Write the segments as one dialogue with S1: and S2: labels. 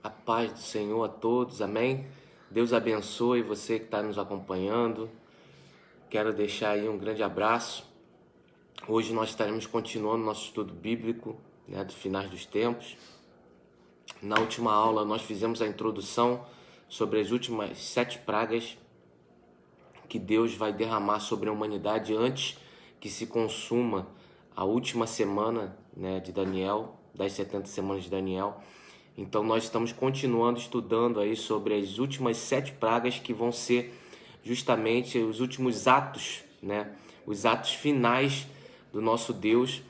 S1: A paz do Senhor a todos, amém? Deus abençoe você que está nos acompanhando. Quero deixar aí um grande abraço. Hoje nós estaremos continuando nosso estudo bíblico, dos finais dos tempos. Na última aula nós fizemos a introdução sobre as últimas 7 pragas que Deus vai derramar sobre a humanidade antes que se consuma a última semana, de Daniel, das 70 semanas de Daniel. Então nós estamos continuando estudando aí sobre as últimas 7 pragas que vão ser justamente os últimos atos, os atos finais do nosso Deus,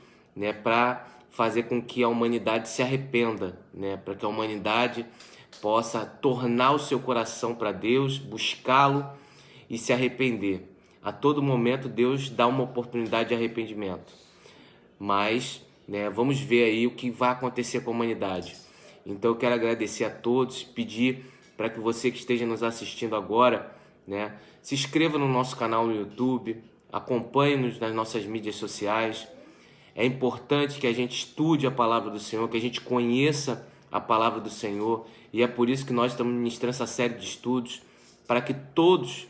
S1: para fazer com que a humanidade se arrependa, para que a humanidade possa tornar o seu coração para Deus, buscá-lo e se arrepender. A todo momento Deus dá uma oportunidade de arrependimento, mas vamos ver aí o que vai acontecer com a humanidade. Então eu quero agradecer a todos, pedir para que você que esteja nos assistindo agora, se inscreva no nosso canal no YouTube, acompanhe-nos nas nossas mídias sociais. É importante que a gente estude a palavra do Senhor, que a gente conheça a palavra do Senhor, e é por isso que nós estamos ministrando essa série de estudos, para que todos,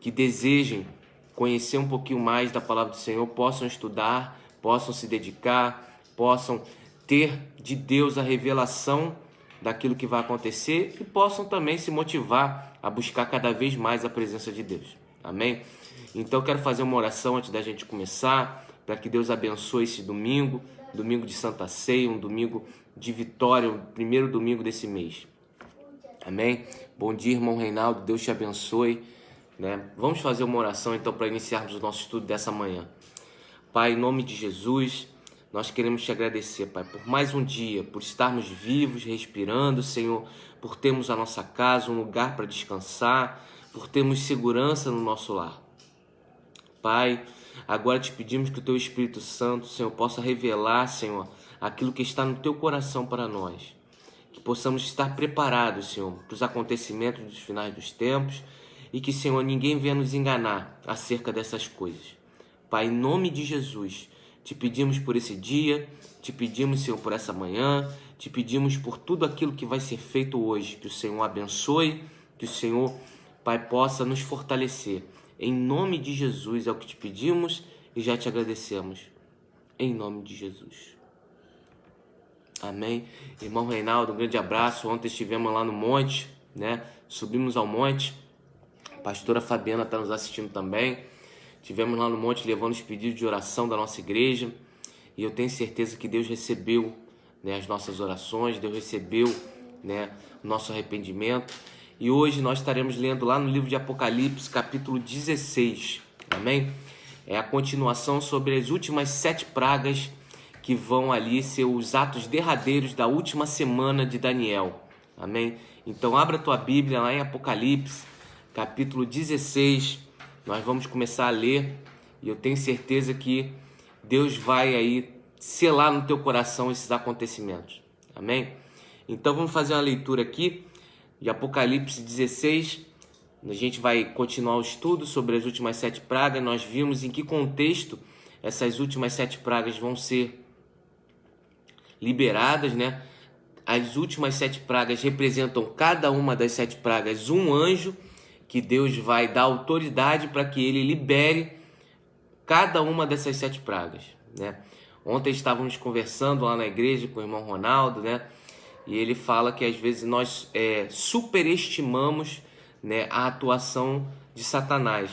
S1: que desejem conhecer um pouquinho mais da palavra do Senhor, possam estudar, possam se dedicar, possam ter de Deus a revelação daquilo que vai acontecer e possam também se motivar a buscar cada vez mais a presença de Deus. Amém? Então eu quero fazer uma oração antes da gente começar, para que Deus abençoe esse domingo, domingo de Santa Ceia, um domingo de vitória, o primeiro domingo desse mês. Amém? Bom dia, irmão Reinaldo, Deus te abençoe. Vamos fazer uma oração então para iniciarmos o nosso estudo dessa manhã. Pai, em nome de Jesus, nós queremos te agradecer, Pai, por mais um dia, por estarmos vivos, respirando, Senhor, por termos a nossa casa, um lugar para descansar, por termos segurança no nosso lar. Pai, agora te pedimos que o Teu Espírito Santo, Senhor, possa revelar, Senhor, aquilo que está no Teu coração para nós. Que possamos estar preparados, Senhor, para os acontecimentos dos finais dos tempos e que, Senhor, ninguém venha nos enganar acerca dessas coisas. Pai, em nome de Jesus, te pedimos por esse dia, te pedimos, Senhor, por essa manhã, te pedimos por tudo aquilo que vai ser feito hoje. Que o Senhor abençoe, que o Senhor, Pai, possa nos fortalecer. Em nome de Jesus é o que te pedimos e já te agradecemos. Em nome de Jesus. Amém. Irmão Reinaldo, um grande abraço. Ontem estivemos lá no monte, subimos ao monte. A pastora Fabiana está nos assistindo também. Estivemos lá no monte levando os pedidos de oração da nossa igreja e eu tenho certeza que Deus recebeu as nossas orações, Deus recebeu o nosso arrependimento. E hoje nós estaremos lendo lá no livro de Apocalipse, capítulo 16, amém? É a continuação sobre as últimas 7 pragas que vão ali ser os atos derradeiros da última semana de Daniel, amém? Então abra a tua Bíblia lá em Apocalipse, capítulo 16, nós vamos começar a ler e eu tenho certeza que Deus vai aí selar no teu coração esses acontecimentos. Amém? Então vamos fazer uma leitura aqui de Apocalipse 16. A gente vai continuar o estudo sobre as últimas 7 pragas. Nós vimos em que contexto essas últimas 7 pragas vão ser liberadas, As últimas 7 pragas representam cada uma das 7 pragas um anjo, que Deus vai dar autoridade para que ele libere cada uma dessas 7 pragas, Ontem estávamos conversando lá na igreja com o irmão Ronaldo, e ele fala que às vezes nós superestimamos, a atuação de Satanás,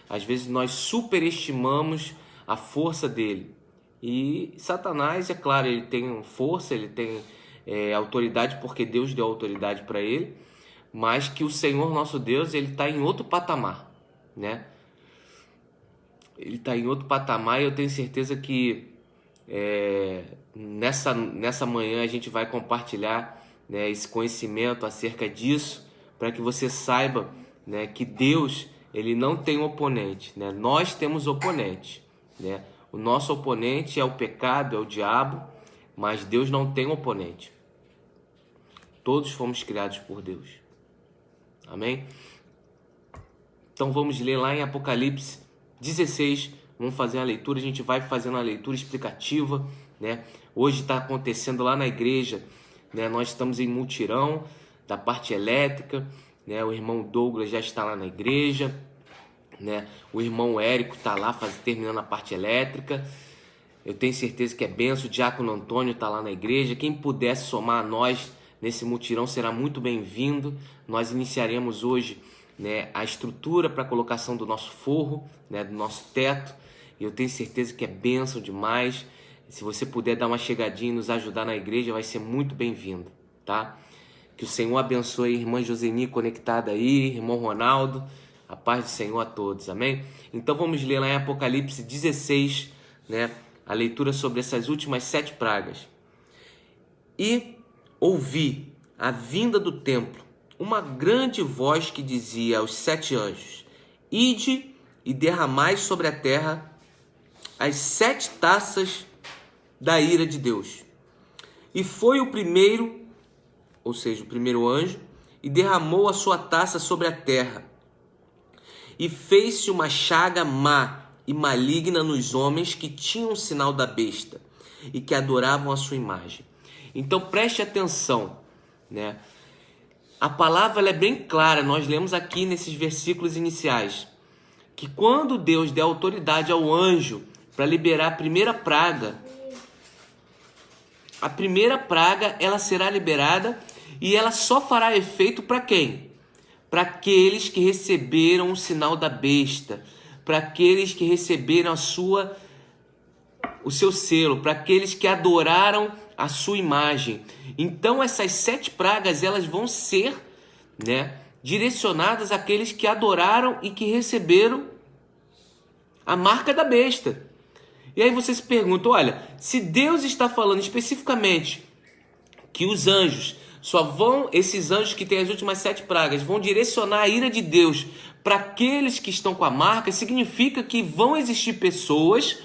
S1: Às vezes nós superestimamos a força dele. E Satanás, é claro, ele tem força, ele tem autoridade porque Deus deu autoridade para ele, mas que o Senhor nosso Deus, ele está em outro patamar, Ele está em outro patamar e eu tenho certeza que nessa manhã a gente vai compartilhar esse conhecimento acerca disso, para que você saiba que Deus, ele não tem oponente, Nós temos oponente, O nosso oponente é o pecado, é o diabo, mas Deus não tem oponente. Todos fomos criados por Deus. Amém? Então vamos ler lá em Apocalipse 16, vamos fazer a leitura, a gente vai fazendo a leitura explicativa, Hoje está acontecendo lá na igreja né? Nós estamos em mutirão da parte elétrica, né? O irmão Douglas já está lá na igreja, né? O irmão Érico está lá terminando a parte elétrica. Eu tenho certeza que é benção. O diácono Antônio está lá na igreja. Quem pudesse somar a nós nesse mutirão será muito bem-vindo. Nós iniciaremos hoje, né, a estrutura para a colocação do nosso forro, né, do nosso teto. E eu tenho certeza que é benção demais. Se você puder dar uma chegadinha e nos ajudar na igreja, vai ser muito bem-vindo, tá? Que o Senhor abençoe a irmã Joseni conectada aí, irmão Ronaldo. A paz do Senhor a todos, amém? Então vamos ler lá em Apocalipse 16, né? A leitura sobre essas últimas 7 pragas. E ouvi a vinda do templo, uma grande voz que dizia aos 7 anjos: ide e derramai sobre a terra as 7 taças da ira de Deus. E foi o primeiro, ou seja, o primeiro anjo, e derramou a sua taça sobre a terra. E fez-se uma chaga má e maligna nos homens que tinham o sinal da besta e que adoravam a sua imagem. Então preste atenção, né? A palavra ela é bem clara, nós lemos aqui nesses versículos iniciais, que quando Deus der autoridade ao anjo para liberar a primeira praga ela será liberada e ela só fará efeito para quem? Para aqueles que receberam o sinal da besta, para aqueles que receberam o seu selo, para aqueles que adoraram a sua imagem. Então essas 7 pragas elas vão ser, né, direcionadas àqueles que adoraram e que receberam a marca da besta. E aí você se pergunta, olha, se Deus está falando especificamente que os anjos esses anjos que têm as últimas 7 pragas, vão direcionar a ira de Deus para aqueles que estão com a marca, significa que vão existir pessoas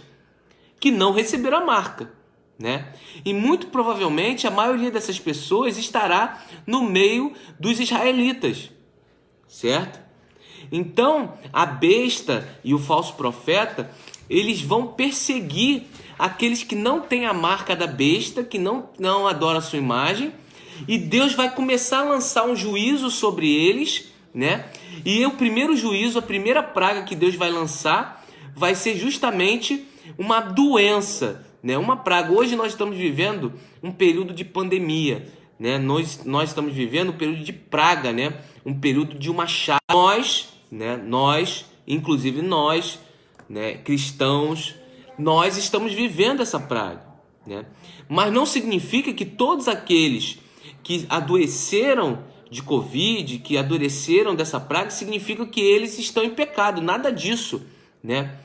S1: que não receberam a marca, né? E muito provavelmente a maioria dessas pessoas estará no meio dos israelitas, certo? Então a besta e o falso profeta, eles vão perseguir aqueles que não têm a marca da besta, que não adoram a sua imagem, e Deus vai começar a lançar um juízo sobre eles, né? E o primeiro juízo, a primeira praga que Deus vai lançar, vai ser justamente uma doença, né? Uma praga. Hoje nós estamos vivendo um período de pandemia, né? Nós estamos vivendo um período de praga, né? Um período de uma chaga. Inclusive nós, né, cristãos, nós estamos vivendo essa praga, né? Mas não significa que todos aqueles que adoeceram de Covid, que adoeceram dessa praga, significa que eles estão em pecado. Nada disso, né?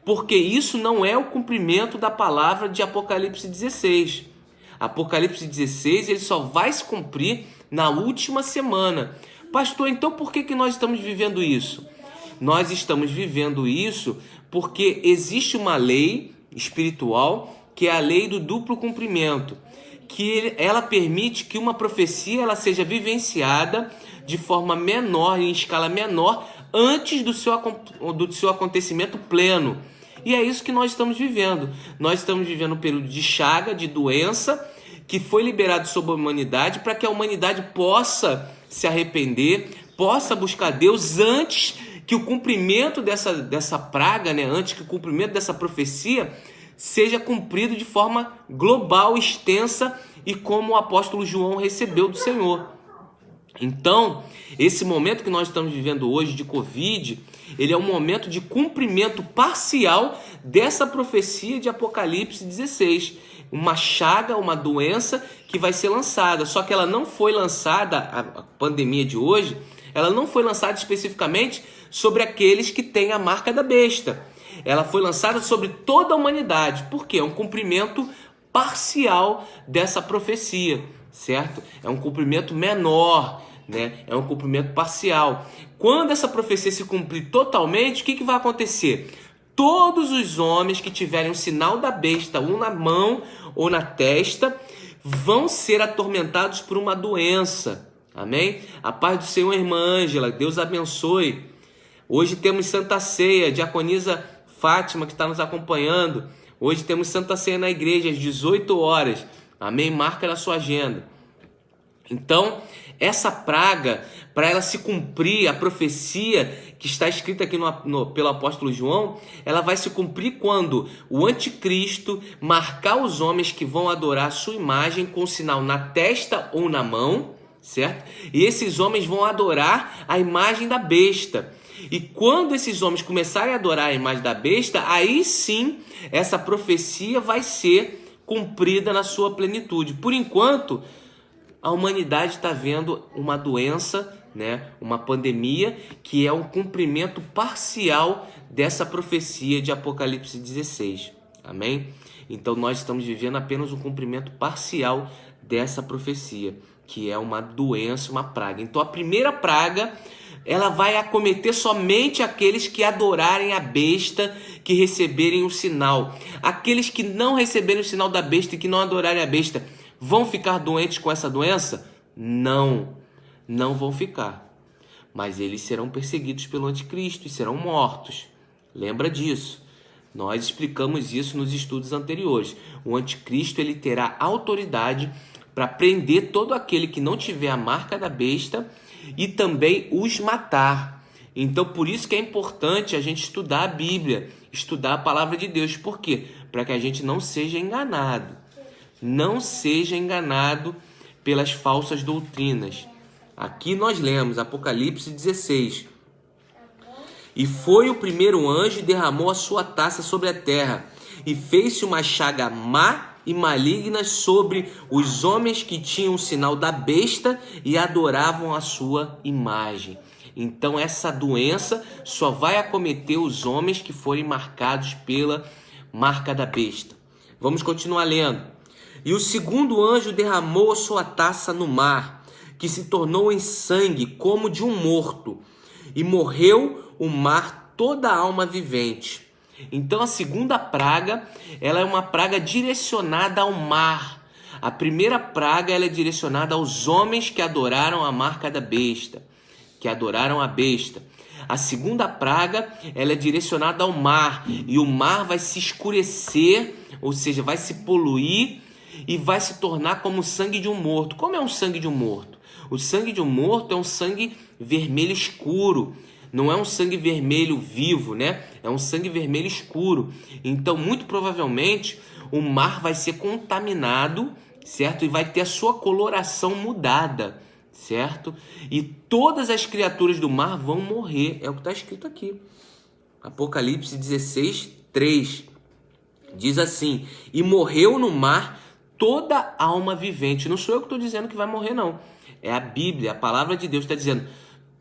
S1: Porque isso não é o cumprimento da palavra de Apocalipse 16. Apocalipse 16 ele só vai se cumprir na última semana. Pastor, então por que nós estamos vivendo isso? Nós estamos vivendo isso porque existe uma lei espiritual que é a lei do duplo cumprimento, que ela permite que uma profecia ela seja vivenciada de forma menor, em escala menor, antes do seu acontecimento pleno. E é isso que nós estamos vivendo. Nós estamos vivendo um período de chaga, de doença, que foi liberado sobre a humanidade para que a humanidade possa se arrepender, possa buscar Deus antes que o cumprimento dessa praga, né? Antes que o cumprimento dessa profecia seja cumprido de forma global, extensa e como o apóstolo João recebeu do Senhor. Então, esse momento que nós estamos vivendo hoje de Covid, ele é um momento de cumprimento parcial dessa profecia de Apocalipse 16. Uma chaga, uma doença que vai ser lançada. Só que ela não foi lançada, a pandemia de hoje, ela não foi lançada especificamente sobre aqueles que têm a marca da besta. Ela foi lançada sobre toda a humanidade. Por quê? É um cumprimento parcial dessa profecia, certo? É um cumprimento menor, né? É um cumprimento parcial. Quando essa profecia se cumprir totalmente, o que vai acontecer? Todos os homens que tiverem um sinal da besta, um na mão ou na testa, vão ser atormentados por uma doença. Amém? A paz do Senhor, irmã Ângela, Deus abençoe. Hoje temos Santa Ceia, diaconisa Fátima que está nos acompanhando. Hoje temos Santa Ceia na igreja às 18 horas. Amém? Marca na sua agenda. Então, essa praga, para ela se cumprir, a profecia que está escrita aqui pelo apóstolo João, ela vai se cumprir quando o anticristo marcar os homens que vão adorar a sua imagem com sinal na testa ou na mão, certo? E esses homens vão adorar a imagem da besta. E quando esses homens começarem a adorar a imagem da besta, aí sim essa profecia vai ser cumprida na sua plenitude. Por enquanto, a humanidade está vendo uma doença, né, uma pandemia, que é um cumprimento parcial dessa profecia de Apocalipse 16. Amém? Então nós estamos vivendo apenas um cumprimento parcial dessa profecia, que é uma doença, uma praga. Então a primeira praga, ela vai acometer somente aqueles que adorarem a besta, que receberem o sinal. Aqueles que não receberem o sinal da besta e que não adorarem a besta, vão ficar doentes com essa doença? Não vão ficar. Mas eles serão perseguidos pelo anticristo e serão mortos. Lembra disso. Nós explicamos isso nos estudos anteriores. O anticristo, ele terá autoridade para prender todo aquele que não tiver a marca da besta e também os matar. Então, por isso que é importante a gente estudar a Bíblia, estudar a palavra de Deus. Por quê? Para que a gente não seja enganado. Não seja enganado pelas falsas doutrinas. Aqui nós lemos Apocalipse 16. E foi o primeiro anjo e derramou a sua taça sobre a terra, e fez-se uma chaga má e maligna sobre os homens que tinham o sinal da besta e adoravam a sua imagem. Então essa doença só vai acometer os homens que forem marcados pela marca da besta. Vamos continuar lendo. E o segundo anjo derramou a sua taça no mar, que se tornou em sangue como de um morto, e morreu o mar toda a alma vivente. Então a segunda praga, ela é uma praga direcionada ao mar. A primeira praga, ela é direcionada aos homens que adoraram a marca da besta, que adoraram a besta. A segunda praga, ela é direcionada ao mar, e o mar vai se escurecer, ou seja, vai se poluir e vai se tornar como o sangue de um morto. Como é um sangue de um morto? O sangue de um morto é um sangue vermelho escuro. Não é um sangue vermelho vivo, né? É um sangue vermelho escuro. Então, muito provavelmente, o mar vai ser contaminado, certo? E vai ter a sua coloração mudada, certo? E todas as criaturas do mar vão morrer. É o que está escrito aqui. Apocalipse 16, 3. Diz assim: e morreu no mar toda alma vivente. Não sou eu que estou dizendo que vai morrer, não. É a Bíblia, a palavra de Deus está dizendo: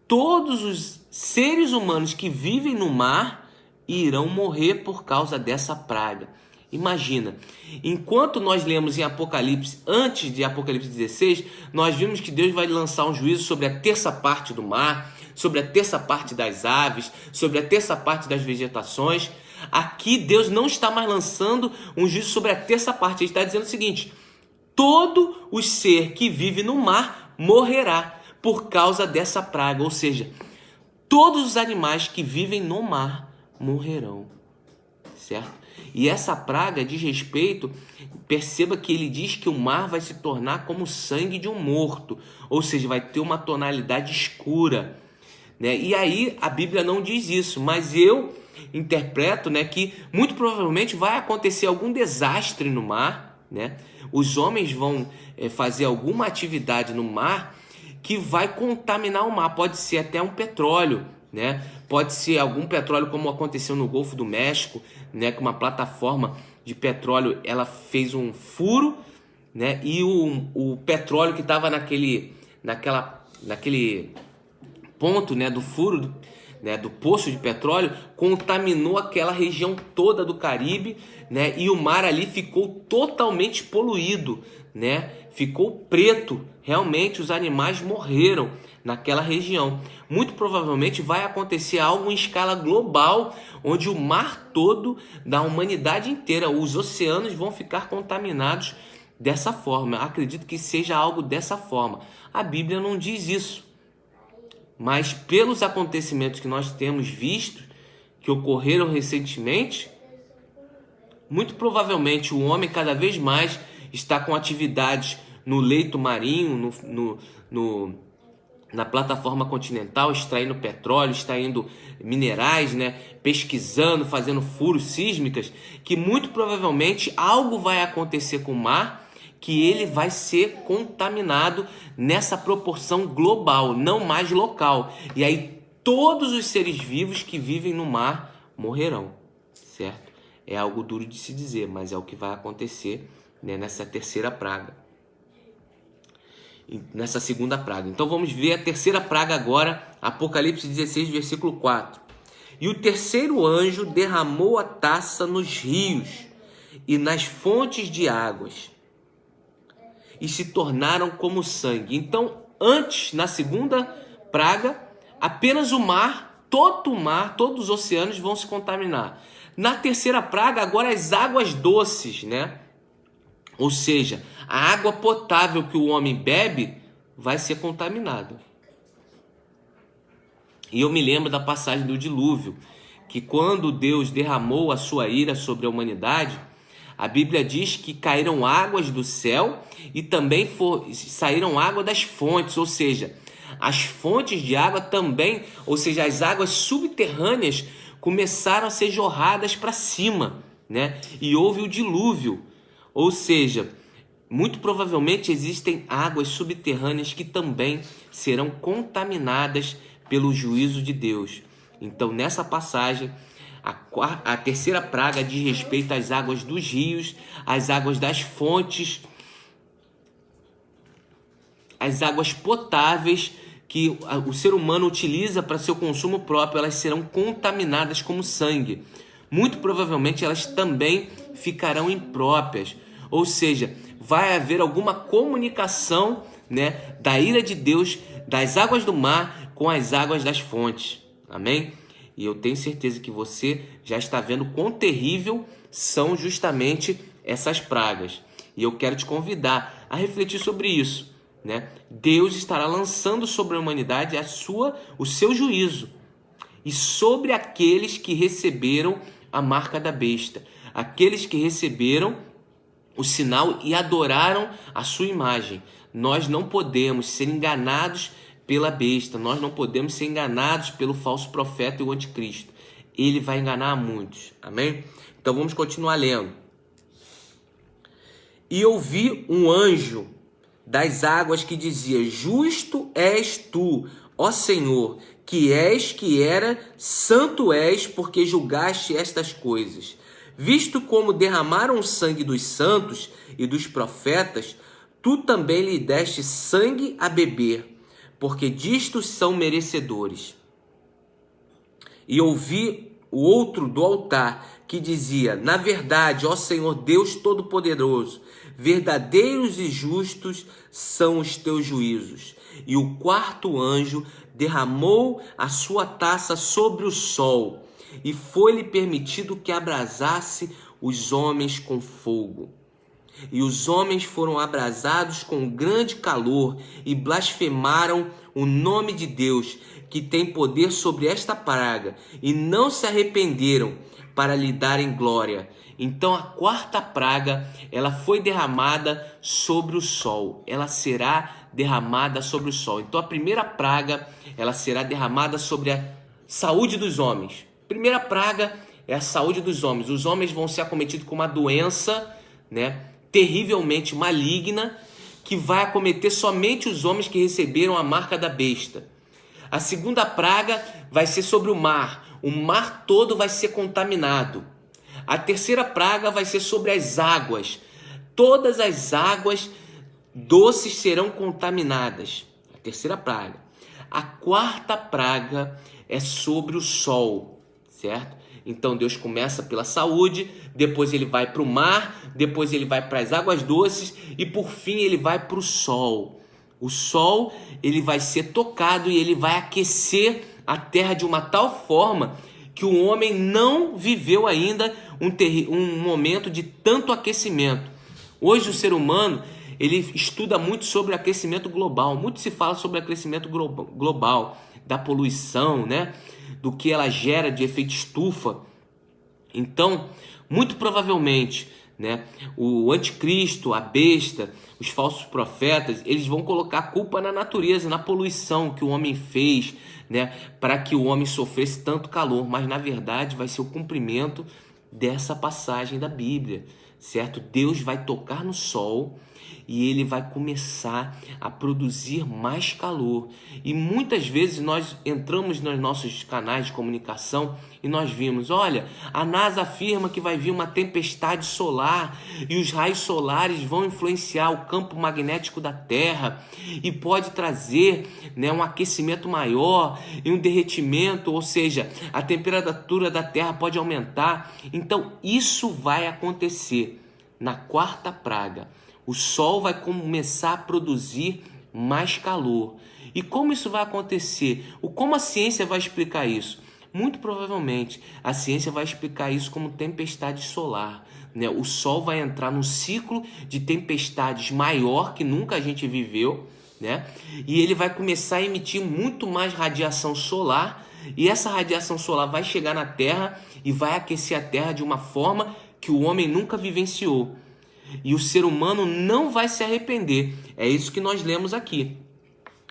S1: todos os seres humanos que vivem no mar irão morrer por causa dessa praga. Imagina, enquanto nós lemos em Apocalipse, antes de Apocalipse 16, nós vimos que Deus vai lançar um juízo sobre a terça parte do mar, sobre a terça parte das aves, sobre a terça parte das vegetações. Aqui Deus não está mais lançando um juízo sobre a terça parte. Ele está dizendo o seguinte: todo o ser que vive no mar morrerá por causa dessa praga. Ou seja, todos os animais que vivem no mar morrerão, certo? E essa praga diz respeito, perceba que ele diz que o mar vai se tornar como o sangue de um morto, ou seja, vai ter uma tonalidade escura, né? E aí a Bíblia não diz isso, mas eu interpreto, né, que muito provavelmente vai acontecer algum desastre no mar, né? Os homens vão fazer alguma atividade no mar que vai contaminar o mar. Pode ser até um petróleo, né? Pode ser algum petróleo, como aconteceu no Golfo do México, né? Que uma plataforma de petróleo, ela fez um furo, né? E o petróleo que estava naquele ponto, né, do furo, né, do poço de petróleo, contaminou aquela região toda do Caribe, né? E o mar ali ficou totalmente poluído, né? Ficou preto. Realmente os animais morreram naquela região. Muito provavelmente vai acontecer algo em escala global, onde o mar todo da humanidade inteira, os oceanos vão ficar contaminados dessa forma. Acredito que seja algo dessa forma. A Bíblia não diz isso, mas pelos acontecimentos que nós temos visto, que ocorreram recentemente, muito provavelmente o homem cada vez mais está com atividades no leito marinho, na plataforma continental, extraindo petróleo, extraindo minerais, né? Pesquisando, fazendo furos sísmicos, que muito provavelmente algo vai acontecer com o mar, que ele vai ser contaminado nessa proporção global, não mais local. E aí todos os seres vivos que vivem no mar morrerão, certo? É algo duro de se dizer, mas é o que vai acontecer, né, nessa terceira praga. Nessa segunda praga. Então vamos ver a terceira praga agora, Apocalipse 16, versículo 4. E o terceiro anjo derramou a taça nos rios e nas fontes de águas, e se tornaram como sangue. Então, antes, na segunda praga, apenas o mar, todos os oceanos vão se contaminar. Na terceira praga, agora as águas doces, né? Ou seja, a água potável que o homem bebe vai ser contaminada. E eu me lembro da passagem do dilúvio, que quando Deus derramou a sua ira sobre a humanidade, a Bíblia diz que caíram águas do céu e também saíram água das fontes, ou seja, as fontes de água também, ou seja, as águas subterrâneas começaram a ser jorradas para cima, né? E houve o dilúvio, ou seja, muito provavelmente existem águas subterrâneas que também serão contaminadas pelo juízo de Deus. Então, nessa passagem, a terceira praga diz respeito às águas dos rios, às águas das fontes, as águas potáveis que o ser humano utiliza para seu consumo próprio, elas serão contaminadas como sangue. Muito provavelmente elas também ficarão impróprias. Ou seja, vai haver alguma comunicação, né, da ira de Deus, das águas do mar com as águas das fontes. Amém? E eu tenho certeza que você já está vendo quão terrível são justamente essas pragas. E eu quero te convidar a refletir sobre isso, né? Deus estará lançando sobre a humanidade o seu juízo. E sobre aqueles que receberam a marca da besta. Aqueles que receberam o sinal e adoraram a sua imagem. Nós não podemos ser enganados pela besta, nós não podemos ser enganados pelo falso profeta e o anticristo. Ele vai enganar a muitos, amém? Então vamos continuar lendo. E ouvi um anjo das águas que dizia: justo és tu, ó Senhor, que és, que era, santo és, porque julgaste estas coisas. Visto como derramaram o sangue dos santos e dos profetas, tu também lhe deste sangue a beber, porque disto são merecedores. E ouvi o outro do altar que dizia: na verdade, ó Senhor Deus Todo-Poderoso, verdadeiros e justos são os teus juízos. E o quarto anjo derramou a sua taça sobre o sol, e foi-lhe permitido que abrasasse os homens com fogo. E os homens foram abrasados com grande calor e blasfemaram o nome de Deus, que tem poder sobre esta praga, e não se arrependeram para lhe darem glória. Então a quarta praga, ela foi derramada sobre o sol. Ela será derramada sobre o sol. Então a primeira praga, ela será derramada sobre a saúde dos homens. Primeira praga é a saúde dos homens. Os homens vão ser acometidos com uma doença, né, terrivelmente maligna, que vai acometer somente os homens que receberam a marca da besta. A segunda praga vai ser sobre o mar. O mar todo vai ser contaminado. A terceira praga vai ser sobre as águas. Todas as águas doces serão contaminadas. A terceira praga. A quarta praga é sobre o sol, certo? Então Deus começa pela saúde, depois ele vai para o mar, depois ele vai para as águas doces e por fim ele vai para o sol. O sol, ele vai ser tocado e ele vai aquecer a terra de uma tal forma que o homem não viveu ainda um momento de tanto aquecimento. Hoje o ser humano, ele estuda muito sobre aquecimento global. Muito se fala sobre aquecimento global, da poluição, né? Do que ela gera de efeito estufa. Então, muito provavelmente, né, o anticristo, a besta, os falsos profetas, eles vão colocar a culpa na natureza, na poluição que o homem fez, né, para que o homem sofresse tanto calor, mas na verdade vai ser o cumprimento dessa passagem da Bíblia, certo? Deus vai tocar no sol e ele vai começar a produzir mais calor. E muitas vezes nós entramos nos nossos canais de comunicação e nós vimos, olha, a NASA afirma que vai vir uma tempestade solar e os raios solares vão influenciar o campo magnético da Terra e pode trazer, né, um aquecimento maior e um derretimento, ou seja, a temperatura da Terra pode aumentar. Então isso vai acontecer na quarta praga. O sol vai começar a produzir mais calor. E como isso vai acontecer? Como a ciência vai explicar isso? Muito provavelmente a ciência vai explicar isso como tempestade solar, né? O sol vai entrar num ciclo de tempestades maior que nunca a gente viveu, né? E ele vai começar a emitir muito mais radiação solar. E essa radiação solar vai chegar na Terra e vai aquecer a Terra de uma forma que o homem nunca vivenciou. E o ser humano não vai se arrepender. É isso que nós lemos aqui,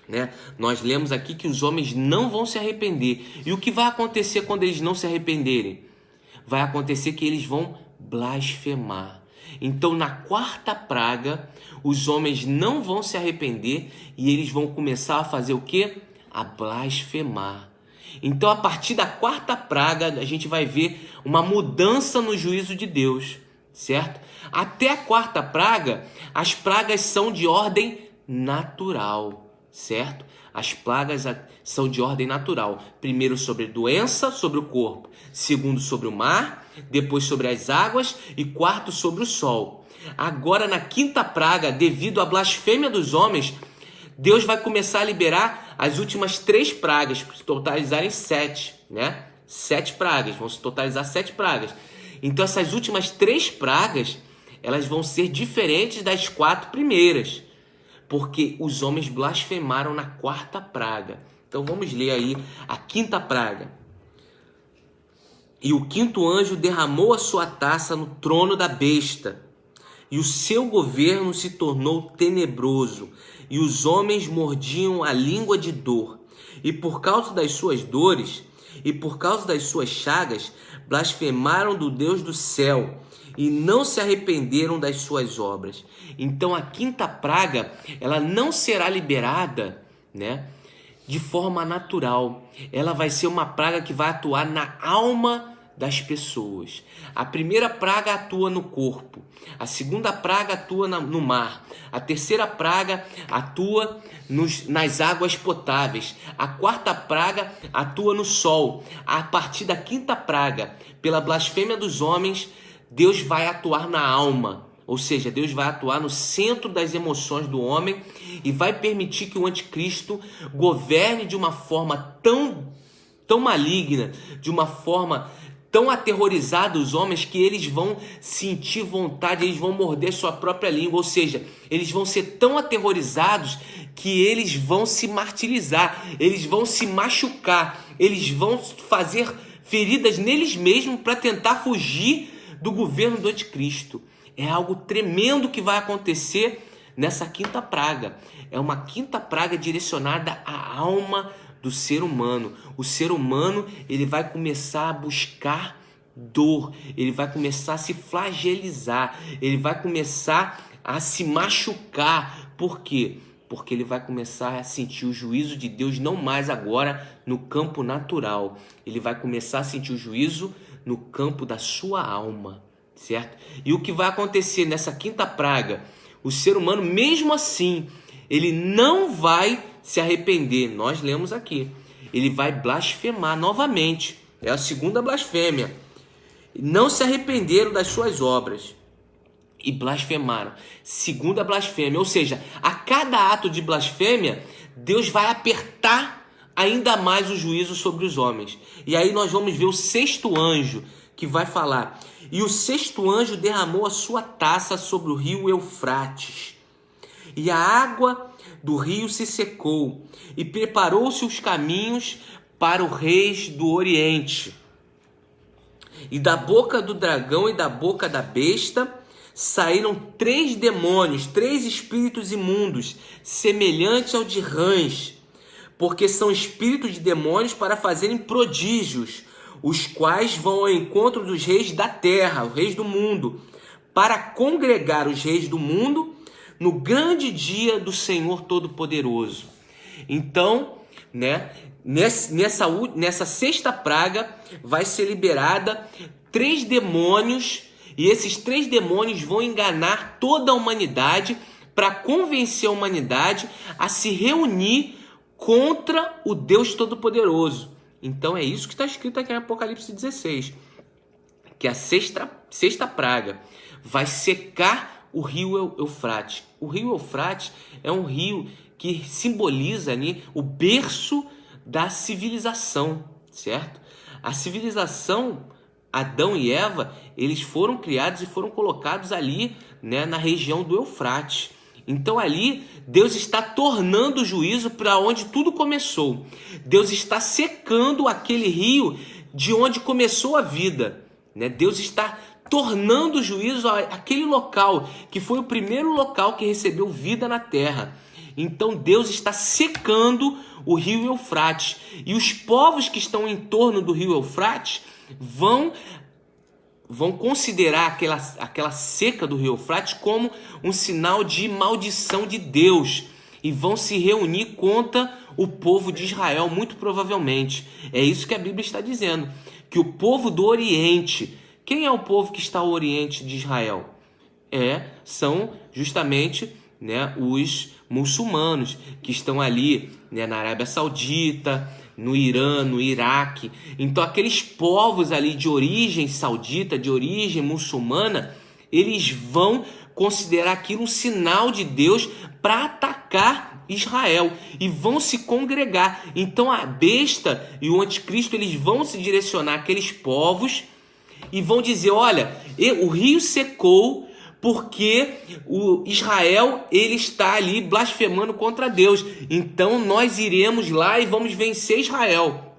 S1: né? Nós lemos aqui que os homens não vão se arrepender. E o que vai acontecer quando eles não se arrependerem? Vai acontecer que eles vão blasfemar. Então, na quarta praga, os homens não vão se arrepender e eles vão começar a fazer o quê? A blasfemar. Então, a partir da quarta praga, a gente vai ver uma mudança no juízo de Deus, certo? Até a quarta praga, as pragas são de ordem natural, certo? As pragas são de ordem natural. Primeiro sobre doença, sobre o corpo. Segundo sobre o mar, depois sobre as águas e quarto sobre o sol. Agora na quinta praga, devido à blasfêmia dos homens, Deus vai começar a liberar as últimas 3 pragas, para se totalizarem 7, né? 7 pragas, vão se totalizar 7 pragas. Então essas últimas 3 pragas, elas vão ser diferentes das 4 primeiras, porque os homens blasfemaram na quarta praga. Então vamos ler aí a quinta praga. E o quinto anjo derramou a sua taça no trono da besta, e o seu governo se tornou tenebroso, e os homens mordiam a língua de dor, e por causa das suas dores, e por causa das suas chagas, blasfemaram do Deus do céu, e não se arrependeram das suas obras. Então a quinta praga, ela não será liberada, né, de forma natural. Ela vai ser uma praga que vai atuar na alma das pessoas. A primeira praga atua no corpo, a segunda praga atua no mar, a terceira praga atua nas águas potáveis, a quarta praga atua no sol. A partir da quinta praga, pela blasfêmia dos homens, Deus vai atuar na alma, ou seja, Deus vai atuar no centro das emoções do homem e vai permitir que o anticristo governe de uma forma tão maligna, de uma forma tão aterrorizada os homens, que eles vão sentir vontade, eles vão morder sua própria língua, ou seja, eles vão ser tão aterrorizados que eles vão se martirizar, eles vão se machucar, eles vão fazer feridas neles mesmos para tentar fugir do governo do anticristo. É algo tremendo que vai acontecer nessa quinta praga. É uma quinta praga direcionada à alma do ser humano. O ser humano, ele vai começar a buscar dor, ele vai começar a se flagelizar, ele vai começar a se machucar. Por quê? Porque ele vai começar a sentir o juízo de Deus, não mais agora no campo natural. Ele vai começar a sentir o juízo no campo da sua alma, certo? E o que vai acontecer nessa quinta praga? O ser humano, mesmo assim, ele não vai se arrepender. Nós lemos aqui. Ele vai blasfemar novamente. É a segunda blasfêmia. Não se arrependeram das suas obras e blasfemaram. Segunda blasfêmia. Ou seja, a cada ato de blasfêmia, Deus vai apertar ainda mais o juízo sobre os homens. E aí nós vamos ver o sexto anjo que vai falar. E o sexto anjo derramou a sua taça sobre o rio Eufrates. E a água do rio se secou, e preparou-se os caminhos para os reis do Oriente. E da boca do dragão e da boca da besta saíram 3 demônios, 3 espíritos imundos, semelhantes ao de rãs, porque são espíritos de demônios para fazerem prodígios, os quais vão ao encontro dos reis da terra, os reis do mundo, para congregar os reis do mundo no grande dia do Senhor Todo-Poderoso. Então, nessa sexta praga vai ser liberada 3 demônios, e esses 3 demônios vão enganar toda a humanidade para convencer a humanidade a se reunir contra o Deus Todo-Poderoso. Então é isso que está escrito aqui em Apocalipse 16, que a sexta praga vai secar o rio Eufrates. O rio Eufrates é um rio que simboliza ali o berço da civilização, certo? A civilização, Adão e Eva, eles foram criados e foram colocados ali, na região do Eufrates. Então ali Deus está tornando o juízo para onde tudo começou. Deus está secando aquele rio de onde começou a vida, Deus está tornando o juízo aquele local que foi o primeiro local que recebeu vida na terra. Então Deus está secando o rio Eufrates, e os povos que estão em torno do rio Eufrates vão considerar aquela seca do rio Eufrates como um sinal de maldição de Deus, e vão se reunir contra o povo de Israel, muito provavelmente. É isso que a Bíblia está dizendo, que o povo do Oriente, quem é o povo que está ao Oriente de Israel? São justamente os muçulmanos, que estão ali na Arábia Saudita, no Irã, no Iraque. Então aqueles povos ali de origem saudita, de origem muçulmana, eles vão considerar aquilo um sinal de Deus para atacar Israel e vão se congregar. Então a besta e o anticristo, eles vão se direcionar àqueles povos e vão dizer: olha, o rio secou porque o Israel, ele está ali blasfemando contra Deus. Então nós iremos lá e vamos vencer Israel.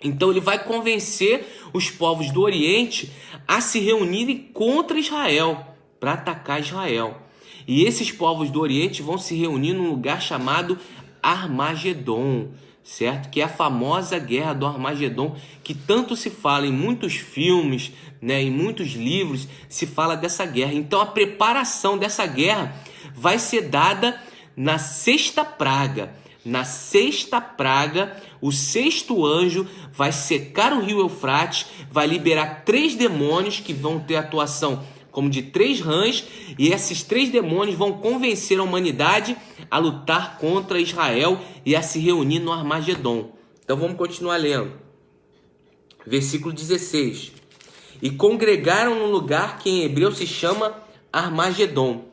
S1: Então ele vai convencer os povos do Oriente a se reunirem contra Israel, para atacar Israel. E esses povos do Oriente vão se reunir num lugar chamado Armagedon, certo? Que é a famosa guerra do Armagedon, que tanto se fala em muitos filmes, em muitos livros, se fala dessa guerra. Então a preparação dessa guerra vai ser dada na sexta praga. Na sexta praga, o sexto anjo vai secar o rio Eufrates, vai liberar 3 demônios que vão ter atuação como de 3 rãs, e esses 3 demônios vão convencer a humanidade a lutar contra Israel e a se reunir no Armagedon. Então vamos continuar lendo. Versículo 16. E congregaram no lugar que em hebreu se chama Armagedon.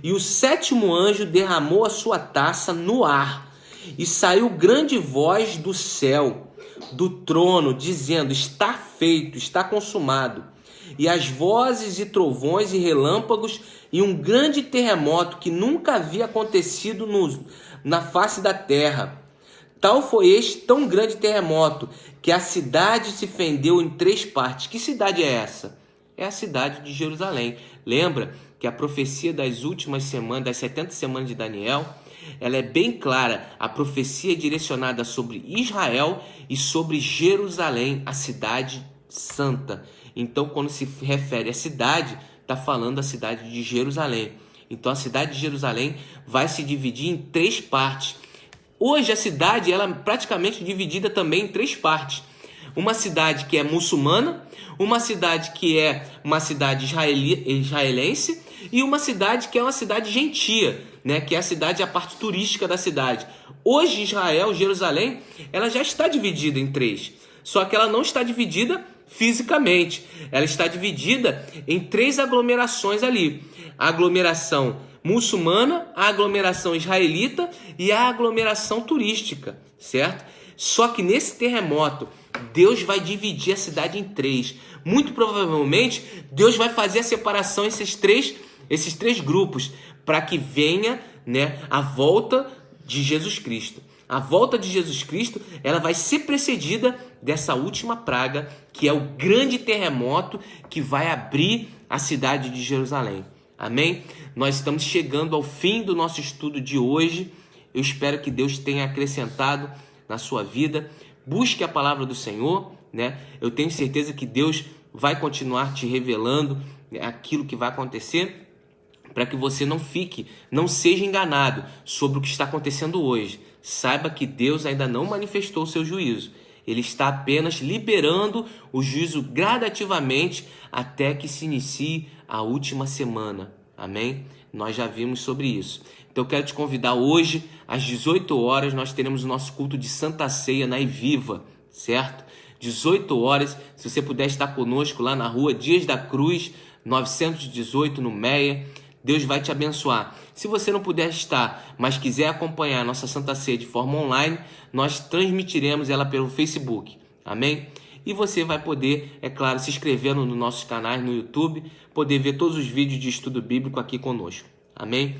S1: E o 7º anjo derramou a sua taça no ar, e saiu grande voz do céu, do trono, dizendo: está feito, está consumado. E as vozes e trovões e relâmpagos e um grande terremoto que nunca havia acontecido na face da terra. Tal foi este tão grande terremoto que a cidade se fendeu em 3 partes. Que cidade é essa? É a cidade de Jerusalém. Lembra que a profecia das últimas semanas, das 70 semanas de Daniel, ela é bem clara. A profecia é direcionada sobre Israel e sobre Jerusalém, a cidade santa. Então, quando se refere à cidade, está falando da cidade de Jerusalém. Então, a cidade de Jerusalém vai se dividir em 3 partes. Hoje, a cidade ela é praticamente dividida também em 3 partes. Uma cidade que é muçulmana, uma cidade que é uma cidade israelense e uma cidade que é uma cidade gentia, que é a parte turística da cidade. Hoje, Israel, Jerusalém, ela já está dividida em 3. Só que ela não está dividida fisicamente. Ela está dividida em 3 aglomerações ali. A aglomeração muçulmana, a aglomeração israelita e a aglomeração turística, certo? Só que nesse terremoto, Deus vai dividir a cidade em 3. Muito provavelmente, Deus vai fazer a separação esses três grupos, para que venha a volta de Jesus Cristo. A volta de Jesus Cristo, ela vai ser precedida dessa última praga, que é o grande terremoto que vai abrir a cidade de Jerusalém. Amém? Nós estamos chegando ao fim do nosso estudo de hoje. Eu espero que Deus tenha acrescentado na sua vida. Busque a palavra do Senhor, né? Eu tenho certeza que Deus vai continuar te revelando aquilo que vai acontecer, para que você não seja enganado sobre o que está acontecendo hoje. Saiba que Deus ainda não manifestou o seu juízo. Ele está apenas liberando o juízo gradativamente até que se inicie a última semana. Amém? Nós já vimos sobre isso. Então eu quero te convidar hoje, às 18 horas, nós teremos o nosso culto de Santa Ceia na Iviva, certo? 18 horas, se você puder estar conosco lá na rua Dias da Cruz, 918 no Meia, Deus vai te abençoar. Se você não puder estar, mas quiser acompanhar a nossa Santa Ceia de forma online, nós transmitiremos ela pelo Facebook. Amém? E você vai poder, é claro, se inscrevendo nos nossos canais no YouTube, poder ver todos os vídeos de estudo bíblico aqui conosco. Amém?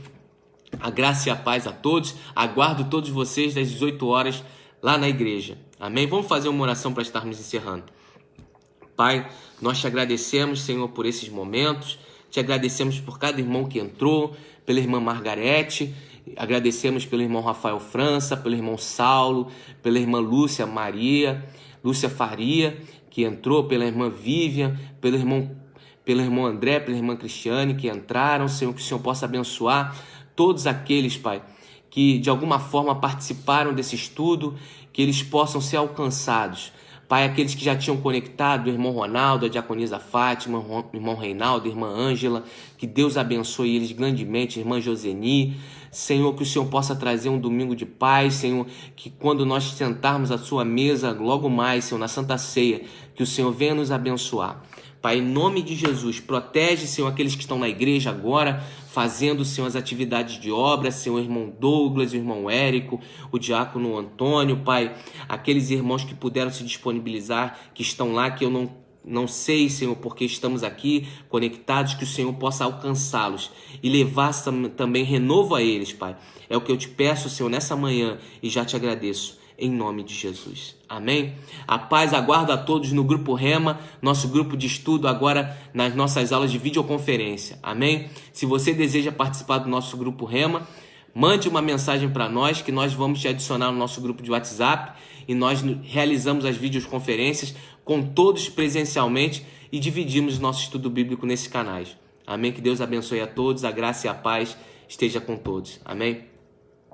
S1: A graça e a paz a todos. Aguardo todos vocês às 18 horas lá na igreja. Amém? Vamos fazer uma oração para estarmos encerrando. Pai, nós te agradecemos, Senhor, por esses momentos. Te agradecemos por cada irmão que entrou, pela irmã Margarete, agradecemos pelo irmão Rafael França, pelo irmão Saulo, pela irmã Lúcia Faria, que entrou, pela irmã Vivian, pelo irmão André, pela irmã Cristiane, que entraram. Senhor, que o Senhor possa abençoar todos aqueles, Pai, que de alguma forma participaram desse estudo, que eles possam ser alcançados. Pai, aqueles que já tinham conectado, o irmão Ronaldo, a diaconisa Fátima, o irmão Reinaldo, a irmã Ângela, que Deus abençoe eles grandemente, a irmã Joseni. Senhor, que o Senhor possa trazer um domingo de paz, Senhor, que quando nós sentarmos à sua mesa, logo mais, Senhor, na Santa Ceia, que o Senhor venha nos abençoar. Pai, em nome de Jesus, protege, Senhor, aqueles que estão na igreja agora, fazendo, Senhor, as atividades de obra, Senhor, o irmão Douglas, o irmão Érico, o diácono Antônio, Pai, aqueles irmãos que puderam se disponibilizar, que estão lá, que eu não sei, Senhor, porque estamos aqui conectados, que o Senhor possa alcançá-los e levar também renovo a eles, Pai. É o que eu te peço, Senhor, nessa manhã e já te agradeço. Em nome de Jesus. Amém? A paz aguardo a todos no Grupo Rema, nosso grupo de estudo agora nas nossas aulas de videoconferência. Amém? Se você deseja participar do nosso Grupo Rema, mande uma mensagem para nós que nós vamos te adicionar no nosso grupo de WhatsApp e nós realizamos as videoconferências com todos presencialmente e dividimos nosso estudo bíblico nesses canais. Amém? Que Deus abençoe a todos, a graça e a paz esteja com todos. Amém?